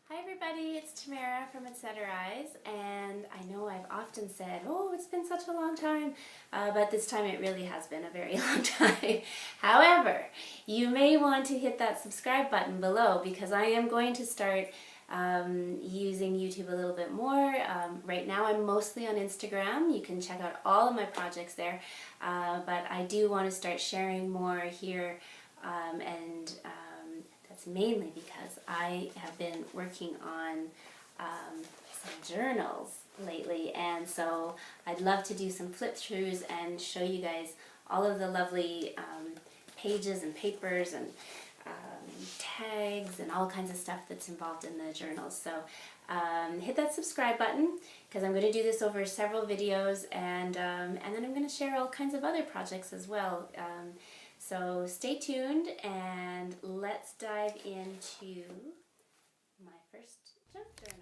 Hi everybody, it's Tamara from Etceteraise, and I know I've often said, oh, it's been such a long time, but this time it really has been a very long time. However, you may want to hit that subscribe button below because I am going to start using YouTube a little bit more. Right now I'm mostly on Instagram. You can check out all of my projects there, but I do want to start sharing more here and that's mainly because I have been working on some journals lately, and so I'd love to do some flip throughs and show you guys all of the lovely pages and papers and tags and all kinds of stuff that's involved in the journals. So hit that subscribe button because I'm going to do this over several videos, and then I'm going to share all kinds of other projects as well. So stay tuned and let's dive into my first junk journal.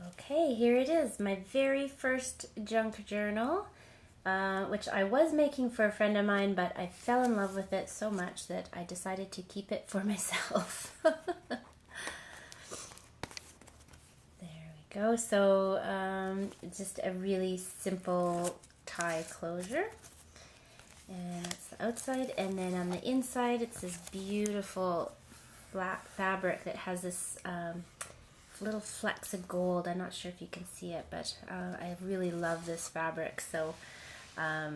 Okay, here it is, my very first junk journal, which I was making for a friend of mine, but I fell in love with it so much that I decided to keep it for myself. There we go. So just a really simple tie closure. And that's the outside, and then on the inside it's this beautiful black fabric that has this little flecks of gold. I'm not sure if you can see it, but I really love this fabric, so I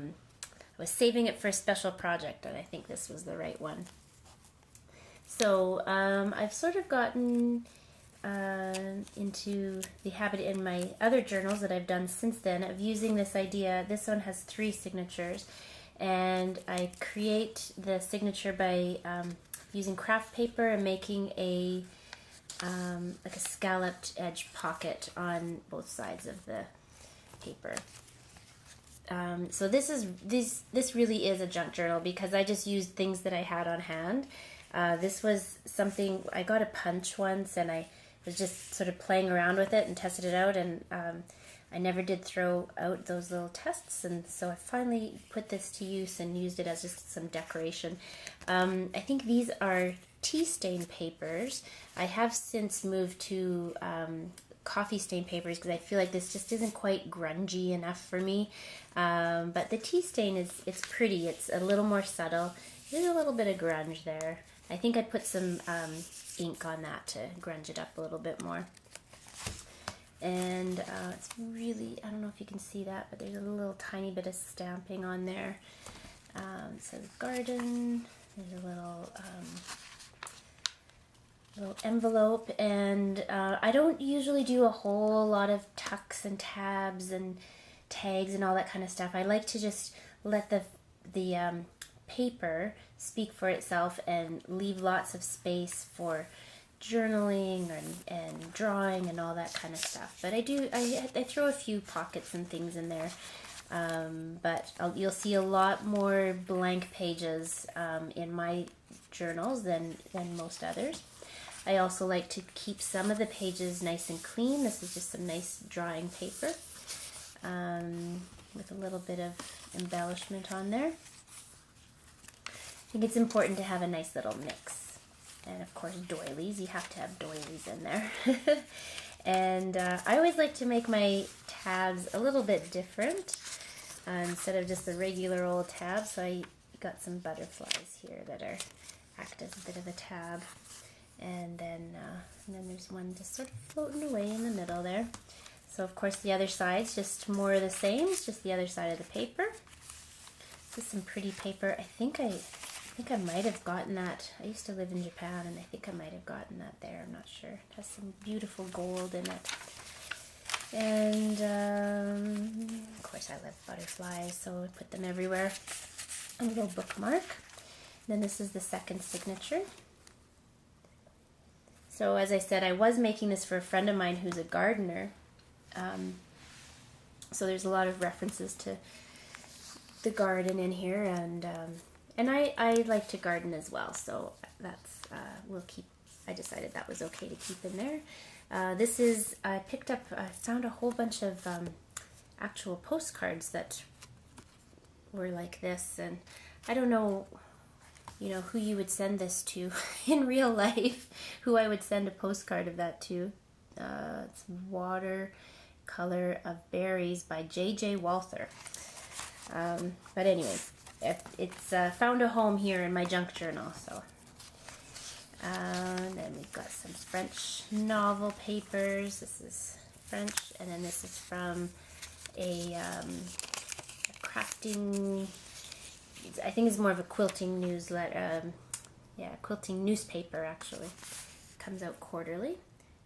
was saving it for a special project, and I think this was the right one. So I've sort of gotten into the habit in my other journals that I've done since then of using this idea. This one has 3 signatures. And I create the signature by using craft paper and making a like a scalloped edge pocket on both sides of the paper. So this really is a junk journal because I just used things that I had on hand. This was something I got a punch once, and I was just sort of playing around with it and tested it out, and I never did throw out those little tests, and so I finally put this to use and used it as just some decoration. I think these are tea stain papers. I have since moved to coffee stain papers because I feel like this just isn't quite grungy enough for me. But the tea stain it's pretty. It's a little more subtle. There's a little bit of grunge there. I think I put some ink on that to grunge it up a little bit more. And it's really, I don't know if you can see that, but there's a little tiny bit of stamping on there. It says garden, there's a little envelope, and I don't usually do a whole lot of tucks and tabs and tags and all that kind of stuff. I like to just let the paper speak for itself and leave lots of space for journaling and drawing and all that kind of stuff. But I throw a few pockets and things in there, but you'll see a lot more blank pages in my journals than most others. I also like to keep some of the pages nice and clean. This is just some nice drawing paper with a little bit of embellishment on there. I think it's important to have a nice little mix. And of course doilies, you have to have doilies in there. And I always like to make my tabs a little bit different instead of just the regular old tab. So I got some butterflies here that act as a bit of a tab. And then there's one just sort of floating away in the middle there. So of course the other side's just more of the same, it's just the other side of the paper. This is some pretty paper. I think I might have gotten that. I used to live in Japan, and I think I might have gotten that there. I'm not sure. It has some beautiful gold in it. And, of course, I love butterflies, so I put them everywhere. A little bookmark. Then this is the second signature. So, as I said, I was making this for a friend of mine who's a gardener. So there's a lot of references to the garden in here, and I like to garden as well, so that's I decided that was okay to keep in there. I found a whole bunch of actual postcards that were like this, and I don't know you know, who you would send this to in real life, who I would send a postcard of that to. It's Watercolor of Berries by J.J. Walther. But anyways, it's found a home here in my junk journal. So, and then we've got some French novel papers. This is French, and then this is from a crafting. I think it's more of a quilting newsletter. Quilting newspaper actually. Comes out quarterly.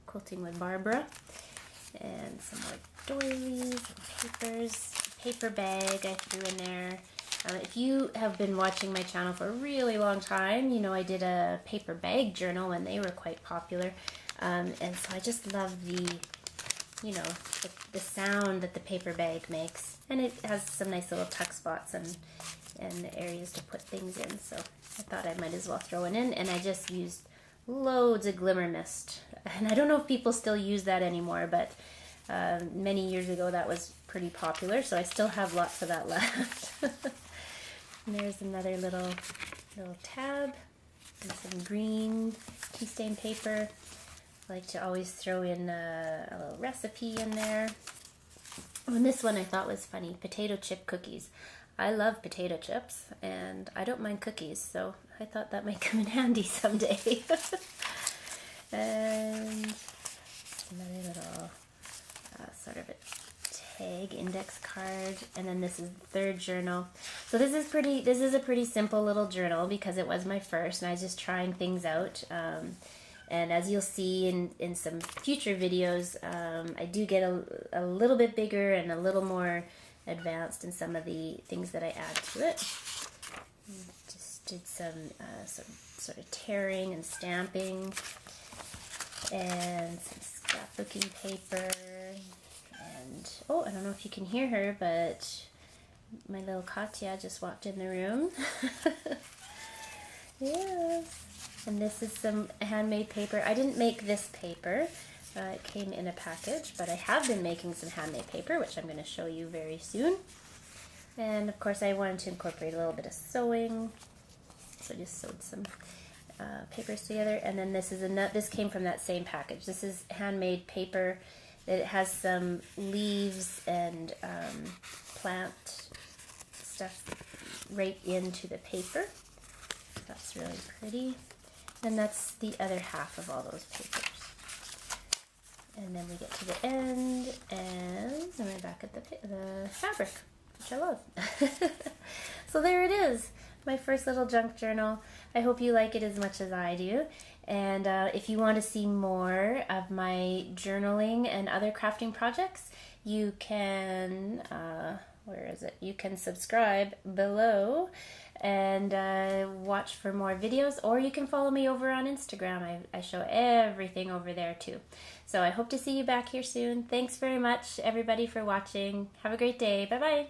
Quilting with Barbara, and some more doilies and papers. Paper bag I threw in there. If you have been watching my channel for a really long time, you know I did a paper bag journal when they were quite popular, and so I just love the, you know, the sound that the paper bag makes, and it has some nice little tuck spots and areas to put things in. So I thought I might as well throw it in, and I just used loads of Glimmer Mist, and I don't know if people still use that anymore, but many years ago that was pretty popular, so I still have lots of that left. And there's another little tab and some green tea stain paper. I like to always throw in a little recipe in there. And this one I thought was funny, potato chip cookies. I love potato chips, and I don't mind cookies, so I thought that might come in handy someday. And another little sort of a tag index card, and then this is the third journal. So this is a pretty simple little journal because it was my first, and I was just trying things out. And as you'll see in some future videos, I do get a little bit bigger and a little more advanced in some of the things that I add to it. Just did some sort of tearing and stamping, and some scrapbooking paper. And oh, I don't know if you can hear her, but my little Katya just walked in the room. Yes. And this is some handmade paper. I didn't make this paper. It came in a package, but I have been making some handmade paper, which I'm going to show you very soon. And of course I wanted to incorporate a little bit of sewing, so I just sewed some papers together. And then this came from that same package. This is handmade paper. It has some leaves and plant stuff right into the paper. That's really pretty. And that's the other half of all those papers. And then we get to the end, and we're back at the fabric, which I love. So there it is, my first little junk journal. I hope you like it as much as I do. And if you want to see more of my journaling and other crafting projects, you can, where is it? You can subscribe below and watch for more videos, or you can follow me over on Instagram. I show everything over there too. So I hope to see you back here soon. Thanks very much, everybody, for watching. Have a great day. Bye-bye.